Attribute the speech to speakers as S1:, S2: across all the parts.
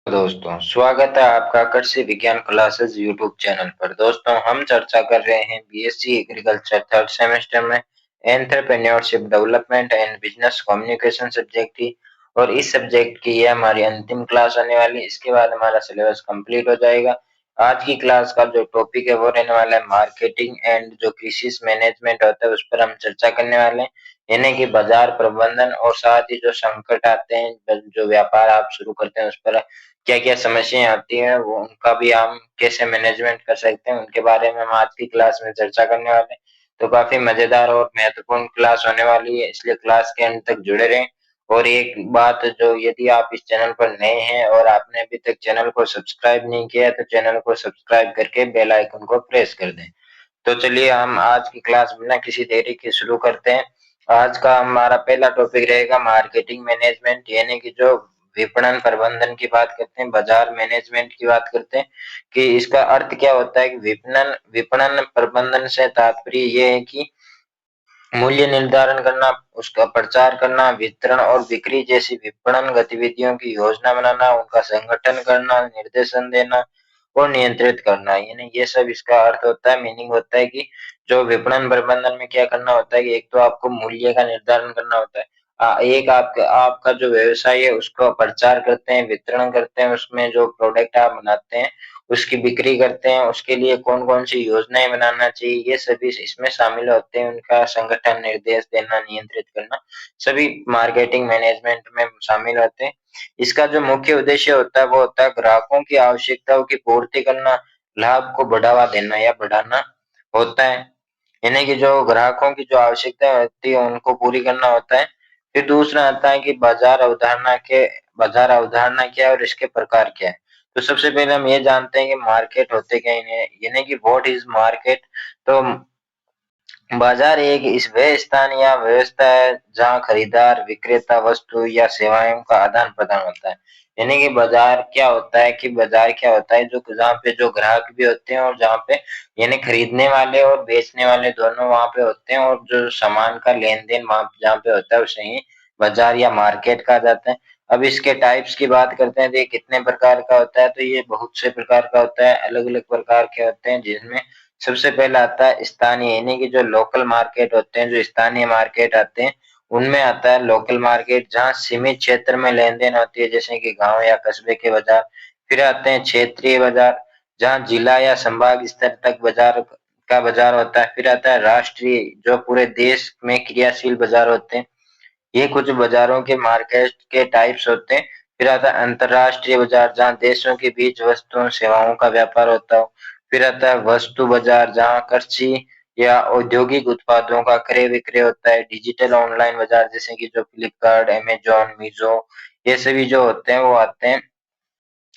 S1: दोस्तों, स्वागत है आपका कृषि विज्ञान क्लासेस यूट्यूब चैनल पर। दोस्तों, हम चर्चा कर रहे हैं बीएससी एग्रीकल्चर थर्ड सेमेस्टर में entrepreneurship development and business communication subject की। और इस सब्जेक्ट की ये हमारी अंतिम क्लास आने वाली है। इसके बाद हमारा सिलेबस कंप्लीट हो जाएगा। आज की क्लास का जो टॉपिक है वो रहने वाला है मार्केटिंग एंड जो कृषि मैनेजमेंट होता है उस पर हम चर्चा करने वाले हैं। यानी कि बाजार प्रबंधन और साथ ही जो संकट आते हैं, जो व्यापार आप शुरू करते हैं उस पर क्या क्या समस्याएं आती हैं, वो उनका भी हम कैसे मैनेजमेंट कर सकते हैं, उनके बारे में हम आज की क्लास में चर्चा करने वाले हैं। तो काफी मजेदार और महत्वपूर्ण क्लास होने वाली है, इसलिए क्लास के अंत तक जुड़े रहें। और एक बात, जो यदि आप इस चैनल पर नए हैं और आपने अभी तक चैनल को सब्सक्राइब नहीं किया है तो चैनल को सब्सक्राइब करके बेल आइकन को प्रेस कर दें। तो चलिए हम आज की क्लास बिना किसी देरी के शुरू करते हैं। आज का हमारा पहला टॉपिक रहेगा मार्केटिंग मैनेजमेंट, यानी कि जो विपणन प्रबंधन की बात करते हैं, बाजार मैनेजमेंट की बात करते हैं कि इसका अर्थ क्या होता है। कि विपणन विपणन प्रबंधन से तात्पर्य ये है कि मूल्य निर्धारण करना, उसका प्रचार करना, वितरण और बिक्री जैसी विपणन गतिविधियों की योजना बनाना, उनका संगठन करना, निर्देशन देना और नियंत्रित करना, यानी ये सब इसका अर्थ होता है, मीनिंग होता है कि जो विपणन प्रबंधन में क्या करना होता है कि एक तो आपको मूल्य का निर्धारण करना होता है। एक आपका आपका जो व्यवसाय है उसको प्रचार करते हैं, वितरण करते हैं, उसमें जो प्रोडक्ट आप बनाते हैं उसकी बिक्री करते हैं, उसके लिए कौन-कौन सी योजनाएँ बनाना चाहिए, ये सभी इसमें शामिल होते हैं। उनका संगठन, निर्देश देना, नियंत्रित करना, सभी मार्केटिंग मैनेजमेंट में शामिल होते हैं। इसका जो मुख्य उद्देश्य होता है वो होता है ग्राहकों की आवश्यकताओं की पूर्ति करना, लाभ को बढ़ावा देना या बढ़ाना होता है। यानी कि जो ग्राहकों की जो आवश्यकताएँ होती है उनको पूरी करना होता है। फिर दूसरा आता है कि बाजार अवधारणा क्या है और इसके प्रकार क्या है। तो सबसे पहले हम ये जानते हैं कि मार्केट होते क्या हैं, यानी कि व्हाट इज मार्केट। तो बाजार एक इस वह स्थान या व्यवस्था है जहां खरीदार विक्रेता वस्तु या सेवाओं का आदान प्रदान होता है। यानी कि बाजार क्या होता है, कि बाजार क्या होता है जो जहाँ पे जो ग्राहक भी होते हैं और जहाँ पे यानी खरीदने वाले और बेचने वाले दोनों वहां पे होते हैं, और जो सामान का लेन देन वहां जहाँ पे होता है उसे ही बाजार या मार्केट कहा जाता है। अब इसके टाइप्स की बात करते हैं तो ये कितने प्रकार का होता है, तो ये बहुत से प्रकार का होता है, अलग अलग प्रकार के होते हैं। जिसमें सबसे पहला आता है स्थानीय, यानी कि जो लोकल मार्केट होते हैं, जो स्थानीय मार्केट आते हैं उनमें आता है लोकल मार्केट, जहाँ सीमित क्षेत्र में लेन देन होती है, जैसे कि गांव या कस्बे के बाजार। फिर आते हैं क्षेत्रीय बाजार, जहाँ जिला या संभाग स्तर तक बाजार होता है। फिर आता है राष्ट्रीय, जो पूरे देश में क्रियाशील बाजार होते हैं। ये कुछ बाजारों के मार्केट के टाइप्स होते हैं। फिर आता है अंतर्राष्ट्रीय बाजार, जहाँ देशों के बीच वस्तुओं सेवाओं का व्यापार होता हो। फिर आता है वस्तु बाजार, जहाँ कृषि या औद्योगिक उत्पादों का क्रय विक्रय होता है। डिजिटल ऑनलाइन बाजार, जैसे कि जो फ्लिपकार्ट, अमेजोन, मीजो, ये सभी जो होते हैं वो आते हैं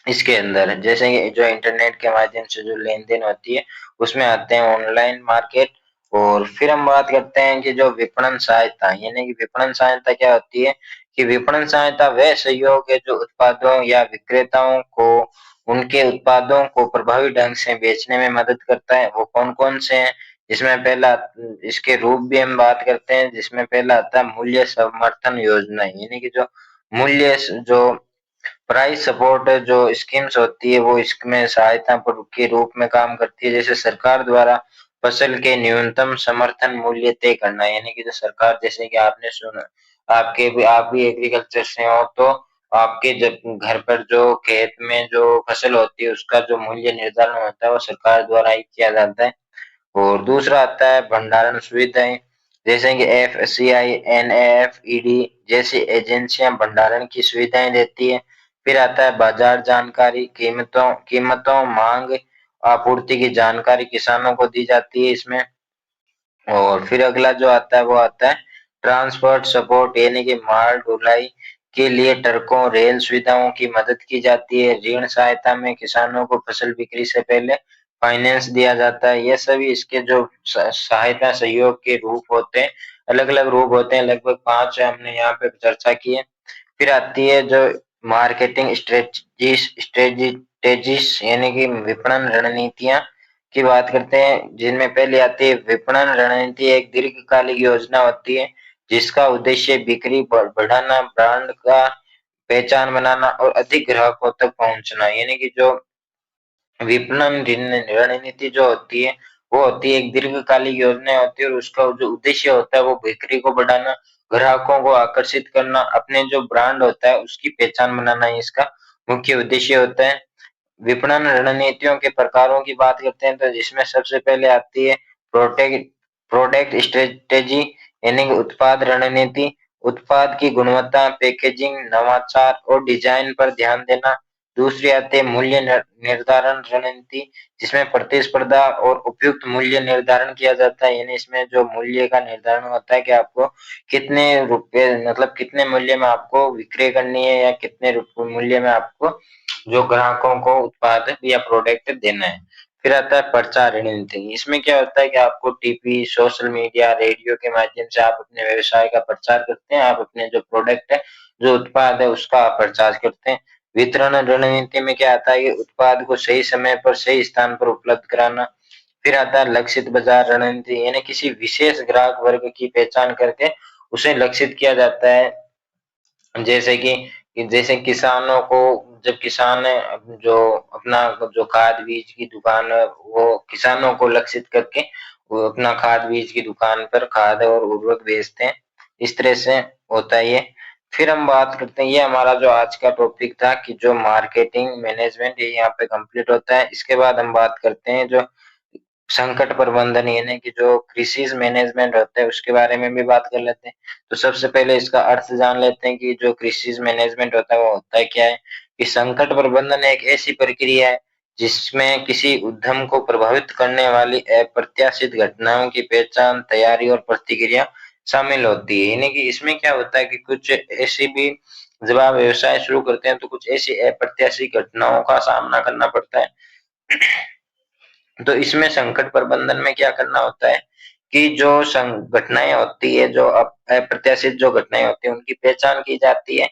S1: इसके अंदर। जैसे कि जो इंटरनेट के माध्यम से जो लेन देन होती है उसमें आते हैं ऑनलाइन मार्केट। और फिर हम बात करते हैं कि जो विपणन सहायता, यानी कि विपणन सहायता क्या होती है। कि विपणन सहायता वह सहयोग है जो उत्पादों या विक्रेताओं को उनके उत्पादों को प्रभावी ढंग से बेचने में मदद करता है। वो कौन कौन से हैं, इसमें पहला, इसके रूप भी हम बात करते हैं, जिसमें पहला आता है मूल्य समर्थन योजना, यानी कि जो मूल्य जो प्राइस सपोर्ट जो स्कीम्स होती है वो इसमें सहायता के रूप में काम करती है। जैसे सरकार द्वारा फसल के न्यूनतम समर्थन मूल्य तय करना, यानी कि जो सरकार, जैसे कि आपने सुना, आप भी एग्रीकल्चर से हो तो आपके जब घर पर जो खेत में जो फसल होती है उसका जो मूल्य निर्धारण होता है वो सरकार द्वारा ही किया जाता है। और दूसरा आता है भंडारण सुविधाएं, जैसे कि एफसीआई, एनएफईडी जैसी एजेंसियां भंडारण की सुविधाएं देती है। फिर आता है बाजार जानकारी, कीमतों मांग आपूर्ति की जानकारी किसानों को दी जाती है इसमें। और फिर अगला जो आता है वो आता है ट्रांसपोर्ट सपोर्ट, यानी कि माल ढुलाई के लिए ट्रकों रेल सुविधाओं की मदद की जाती है। ऋण सहायता में किसानों को फसल बिक्री से पहले फाइनेंस दिया जाता है। ये सभी इसके जो सहायता सहयोग के रूप होते हैं, अलग अलग रूप होते हैं, लगभग 5 हमने यहाँ पे चर्चा की है। फिर आती है जो मार्केटिंग स्ट्रेटजीज, यानी कि विपणन रणनीतियां की बात करते हैं, जिनमें पहले आती है विपणन रणनीति। एक दीर्घकालिक योजना होती है जिसका उद्देश्य बिक्री बढ़ाना, ब्रांड का पहचान बनाना और अधिक ग्राहकों तक पहुंचना। यानी कि जो विपणन रणनीति जो होती है वो होती है एक दीर्घकालिक योजना होती है, और उसका जो उद्देश्य होता है वो बिक्री को बढ़ाना, ग्राहकों को आकर्षित करना, अपने जो ब्रांड होता है उसकी पहचान बनाना, ये इसका मुख्य उद्देश्य होता है। विपणन रणनीतियों के प्रकारों की बात करते हैं तो जिसमें सबसे पहले आती है प्रोटेक्ट प्रोडक्ट स्ट्रेटेजी, यानी कि उत्पाद रणनीति। उत्पाद की गुणवत्ता, पैकेजिंग, नवाचार और डिजाइन पर ध्यान देना। दूसरी आती है मूल्य निर्धारण रणनीति, जिसमें प्रतिस्पर्धा और उपयुक्त मूल्य निर्धारण किया जाता है। यानी इसमें जो मूल्य का निर्धारण होता है कि आपको कितने रुपए, मतलब कितने मूल्य में आपको विक्रय करनी है, या कितने मूल्य में आपको जो ग्राहकों को उत्पाद या प्रोडक्ट देना है। फिर आता है प्रचार रणनीति। इसमें क्या होता है कि आपको टीवी, सोशल मीडिया, रेडियो के माध्यम से आप अपने व्यवसाय का प्रचार करते हैं, आप अपने जो प्रोडक्ट है, जो उत्पाद है उसका आप प्रचार करते हैं। वितरण रणनीति में क्या आता है कि उत्पाद को सही समय पर सही स्थान पर उपलब्ध कराना। फिर आता है लक्षित बाजार रणनीति, यानी किसी विशेष ग्राहक वर्ग की पहचान करके उसे लक्षित किया जाता है। जैसे कि जैसे किसानों को, जब किसान जो अपना जो खाद बीज की दुकान है वो किसानों को लक्षित करके वो अपना खाद बीज की दुकान पर खाद और उर्वरक बेचते हैं। इस तरह से होता है ये। फिर हम बात करते हैं, ये हमारा जो आज का टॉपिक था कि जो मार्केटिंग मैनेजमेंट, ये यहाँ पे कंप्लीट होता है। इसके बाद हम बात करते हैं जो संकट प्रबंधन, यानी कि जो क्राइसिस मैनेजमेंट होता है उसके बारे में भी बात कर लेते हैं। तो सबसे पहले इसका अर्थ जान लेते हैं कि जो क्राइसिस मैनेजमेंट होता है वो होता है क्या है। कि संकट प्रबंधन एक ऐसी प्रक्रिया है जिसमें किसी उद्यम को प्रभावित करने वाली अप्रत्याशित घटनाओं की पहचान, तैयारी और प्रतिक्रिया शामिल होती है। यानी कि इसमें क्या होता है कि कुछ ऐसी भी, जब आप व्यवसाय शुरू करते हैं तो कुछ ऐसी अप्रत्याशित घटनाओं का सामना करना पड़ता है। तो इसमें संकट प्रबंधन में क्या करना होता है कि जो घटनाएं होती है, जो अप्रत्याशित जो घटनाएं होती है उनकी पहचान की जाती है,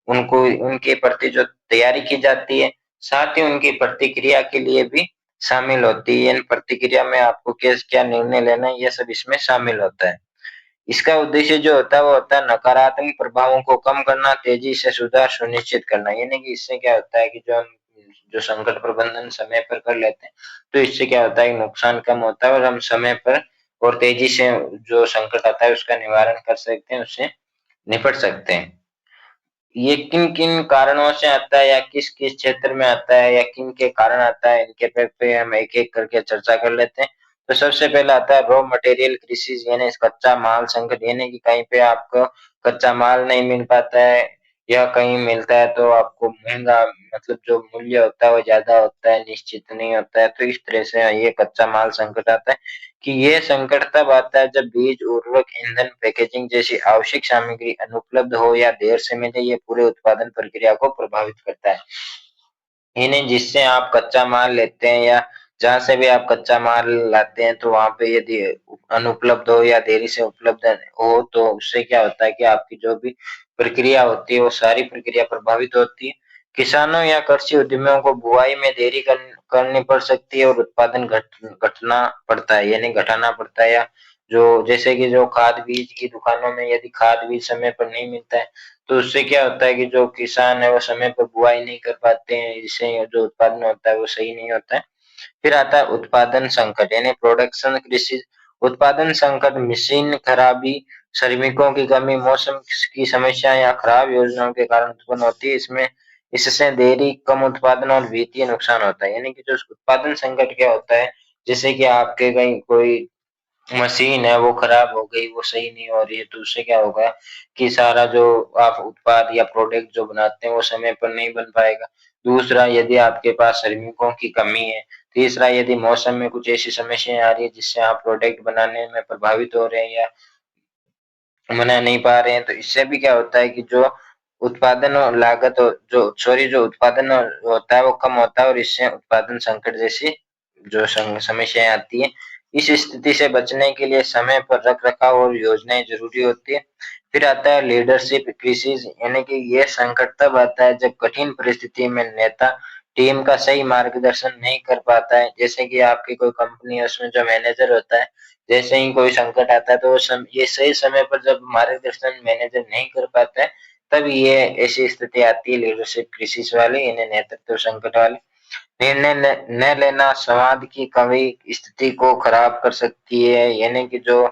S1: उनको उनके प्रति जो तैयारी की जाती है, साथ ही उनकी प्रतिक्रिया के लिए भी शामिल होती है। इन प्रतिक्रिया में आपको क्या निर्णय लेना है, ये सब इसमें शामिल होता है। इसका उद्देश्य जो होता है वो होता है नकारात्मक प्रभावों को कम करना, तेजी से सुधार सुनिश्चित करना। यानी कि इससे क्या होता है कि जो हम जो संकट प्रबंधन समय पर कर लेते हैं तो इससे क्या होता है नुकसान कम होता है, और हम समय पर और तेजी से जो संकट आता है उसका निवारण कर सकते हैं, उससे निपट सकते हैं। ये किन किन कारणों से आता है, या किस किस क्षेत्र में आता है, या किन के कारण आता है, इनके पे हम एक एक करके चर्चा कर लेते हैं। तो सबसे पहला आता है रॉ मटेरियल क्राइसिस, यानी कच्चा माल संकट। यानी कि कहीं पे आपको कच्चा माल नहीं मिल पाता है, या कहीं मिलता है तो आपको महंगा, मतलब जो मूल्य होता है वो ज्यादा होता है, निश्चित नहीं होता है। तो इस तरह से ये कच्चा माल संकट आता है। कि ये संकट तब आता है जब बीज, उर्वरक, ईंधन, पैकेजिंग जैसी आवश्यक सामग्री अनुपलब्ध हो या देर से मिले। ये पूरे उत्पादन प्रक्रिया को प्रभावित करता है। इन्हें जिससे आप कच्चा माल लेते हैं या जहां से भी आप कच्चा माल लाते हैं, तो वहां पे यदि अनुपलब्ध हो या देरी से उपलब्ध हो तो उससे क्या होता है कि आपकी जो भी प्रक्रिया होती है वो सारी प्रक्रिया प्रभावित होती है। किसानों या कृषि उद्यमियों को बुआई में देरी करनी पड़ सकती है, और उत्पादन घटना पड़ता है, यानी घटाना पड़ता है। या जो जैसे कि जो खाद बीज की दुकानों में यदि खाद बीज समय पर नहीं मिलता है तो उससे क्या होता है कि जो किसान है वो समय पर बुआई नहीं कर पाते हैं, इससे जो उत्पादन होता है वो सही नहीं होता है। फिर आता है उत्पादन संकट, यानी प्रोडक्शन क्राइसिस। उत्पादन संकट मशीन खराबी, श्रमिकों की कमी, मौसम की समस्या या खराब योजनाओं के कारण उत्पन्न होती है। इसमें इससे देरी, कम उत्पादन और वित्तीय नुकसान होता है। यानी कि जो उत्पादन संकट क्या होता है, जैसे कि आपके कहीं कोई मशीन है वो खराब हो गई, वो सही नहीं हो रही है, तो उससे क्या होगा कि सारा जो आप उत्पाद या प्रोडक्ट जो बनाते हैं वो समय पर नहीं बन पाएगा। दूसरा, यदि आपके पास श्रमिकों की कमी है। तीसरा, यदि मौसम में कुछ ऐसी समस्याएं आ रही है जिससे आप प्रोडक्ट बनाने में प्रभावित हो रहे हैं या बना नहीं पा रहे हैं, तो इससे भी क्या होता है कि जो उत्पादन और लागत जो सॉरी जो उत्पादन होता है वो कम होता है, और इससे उत्पादन संकट जैसी जो समस्याएं आती है। इस स्थिति से बचने के लिए समय पर रख रखाव और योजनाएं जरूरी होती है। फिर आता है लीडरशिप क्राइसिस, यानी कि ये संकट तब आता है जब कठिन परिस्थिति में नेता टीम का सही मार्गदर्शन नहीं कर पाता है। जैसे कि आपकी कोई कंपनी है, उसमें जो मैनेजर होता है, जैसे ही कोई संकट आता है तो ये सही समय पर जब मार्गदर्शन मैनेजर नहीं कर पाता है तब ये ऐसी स्थिति आती है लीडरशिप क्राइसिस वाली, इन्हें नेतृत्व संकट वाली। निर्णय न लेना संवाद की कमी स्थिति को खराब कर सकती है, यानी कि जो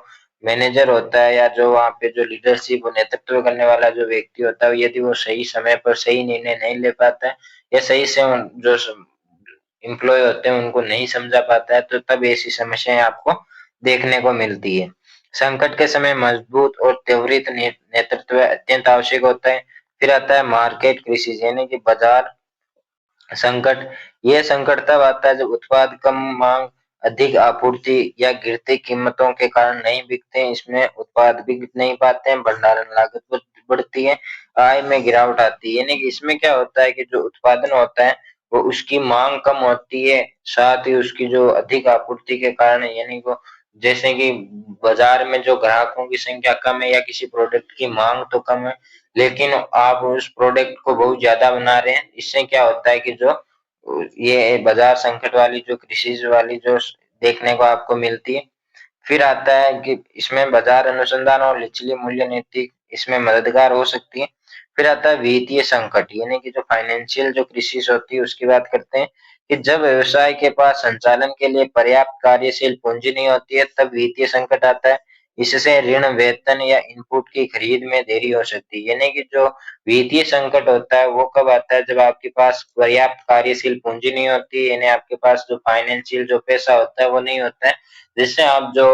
S1: मैनेजर होता है या जो वहाँ पे जो लीडरशिप नेतृत्व करने वाला जो व्यक्ति होता है, यदि वो सही समय पर सही निर्णय नहीं ले पाता है या सही से जो एम्प्लॉय होते हैं उनको नहीं समझा पाता है, तो तब ऐसी समस्याएं आपको देखने को मिलती है। संकट के समय मजबूत और त्वरित नेतृत्व अत्यंत आवश्यक होता है। फिर आता है मार्केट क्राइसिस, यानी कि बाजार संकट। ये संकट तब आता है जब उत्पाद कम मांग, अधिक आपूर्ति या गिरती कीमतों के कारण नहीं बिकते हैं। इसमें उत्पाद बिक नहीं पाते हैं, भंडारण लागत बढ़ती है, आय में गिरावट आती है। यानी कि इसमें क्या होता है कि जो उत्पादन होता है वो उसकी मांग कम होती है, साथ ही उसकी जो अधिक आपूर्ति के कारण, यानी वो जैसे कि बाजार में जो ग्राहकों की संख्या कम है या किसी प्रोडक्ट की मांग तो कम है, लेकिन आप उस प्रोडक्ट को बहुत ज्यादा बना रहे हैं। इससे क्या होता है कि जो ये बाजार संकट वाली जो क्राइसिस वाली जो देखने को आपको मिलती है। फिर आता है कि इसमें बाजार अनुसंधान और निचली मूल्य नीति इसमें मददगार हो सकती है। फिर आता है वित्तीय संकट, यानी कि जो फाइनेंशियल जो क्राइसिस होती है उसकी बात करते हैं कि जब व्यवसाय के पास संचालन के लिए पर्याप्त कार्यशील पूंजी नहीं होती है, तब वित्तीय संकट आता है। इससे ऋण, वेतन या इनपुट की खरीद में देरी हो सकती है। यानी कि जो वित्तीय संकट होता है वो कब आता है, जब आपके पास पर्याप्त कार्यशील पूंजी नहीं होती, यानी आपके पास जो फाइनेंशियल जो पैसा होता है वो नहीं होता है, जिससे आप जो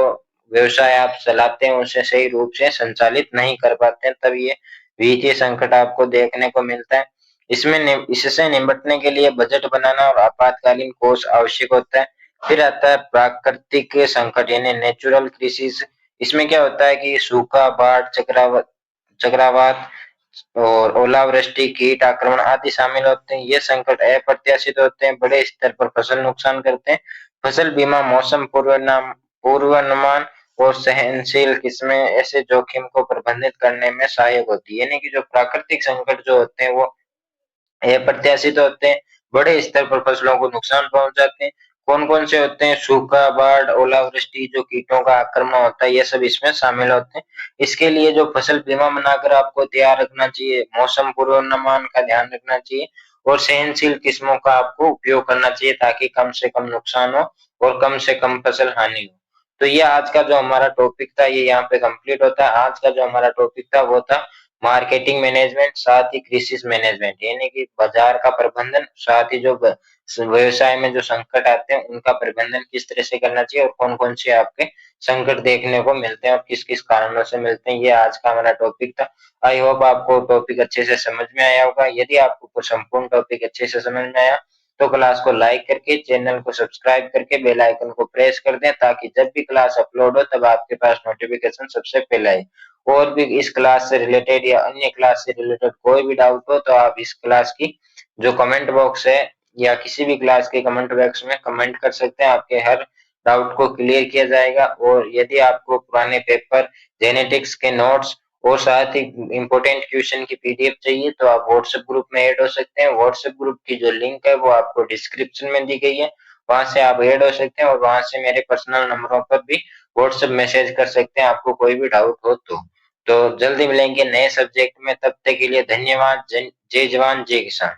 S1: व्यवसाय आप चलाते हैं उसे सही रूप से संचालित नहीं कर पाते हैं, तब ये वित्तीय संकट आपको देखने को मिलता है। इससे निपटने के लिए बजट बनाना और आपातकालीन कोष आवश्यक होता है। फिर आता है प्राकृतिक संकट, यानी नेचुरल क्राइसिस। इसमें क्या होता है कि सूखा, बाढ़, चक्रवात और ओलावृष्टि, कीट आक्रमण आदि शामिल होते हैं। ये संकट अप्रत्याशित होते हैं, बड़े स्तर पर फसल नुकसान करते हैं। फसल बीमा, मौसम पूर्वानुमान और सहनशील किस्में ऐसे जोखिम को प्रबंधित करने में सहायक होती है। यानी कि जो प्राकृतिक संकट जो होते हैं वो अप्रत्याशित होते हैं, बड़े स्तर पर फसलों को नुकसान पहुंचाते हैं। कौन कौन से होते हैं? सूखा, बाढ़, ओलावृष्टि, जो कीटों का आक्रमण होता है, ये सब इसमें शामिल होते हैं। इसके लिए जो फसल बीमा बनाकर आपको तैयार रखना चाहिए, मौसम पूर्वानुमान का ध्यान रखना चाहिए और सहनशील किस्मों का आपको उपयोग करना चाहिए, ताकि कम से कम नुकसान हो और कम से कम फसल हानि हो। तो ये आज का जो हमारा टॉपिक था ये यहाँ पे कंप्लीट होता है। आज का जो हमारा टॉपिक था वो था मार्केटिंग मैनेजमेंट, साथ ही क्राइसिस मैनेजमेंट, यानी कि बाजार का प्रबंधन, साथ ही जो व्यवसाय में जो संकट आते हैं उनका प्रबंधन किस तरह से करना चाहिए और कौन कौन से आपके संकट देखने को मिलते हैं और किस किस कारणों से मिलते हैं। ये आज का हमारा टॉपिक था। आई होप आपको टॉपिक अच्छे से समझ में आया होगा। यदि आपको संपूर्ण टॉपिक अच्छे से समझ में आया तो क्लास को लाइक करके, चैनल को सब्सक्राइब करके, बेल आइकन को प्रेस कर दें, ताकि जब भी क्लास अपलोड हो तब आपके पास नोटिफिकेशन सबसे पहले आए। और भी इस क्लास से रिलेटेड या अन्य क्लास से रिलेटेड कोई भी डाउट हो तो आप इस क्लास की जो कमेंट बॉक्स है या किसी भी क्लास के कमेंट बॉक्स में कमेंट कर सकते हैं। आपके हर डाउट को क्लियर किया जाएगा। और यदि आपको पुराने पेपर, जेनेटिक्स के नोट्स और साथ ही इम्पोर्टेंट क्वेश्चन की पीडीएफ चाहिए तो आप व्हाट्सएप ग्रुप में ऐड हो सकते हैं। व्हाट्सएप ग्रुप की जो लिंक है वो आपको डिस्क्रिप्शन में दी गई है, वहां से आप ऐड हो सकते हैं और वहां से मेरे पर्सनल नंबरों पर भी व्हाट्सएप मैसेज कर सकते हैं आपको कोई भी डाउट हो तो जल्दी मिलेंगे नए सब्जेक्ट में। तब तक के लिए धन्यवाद। जय जवान जय किसान।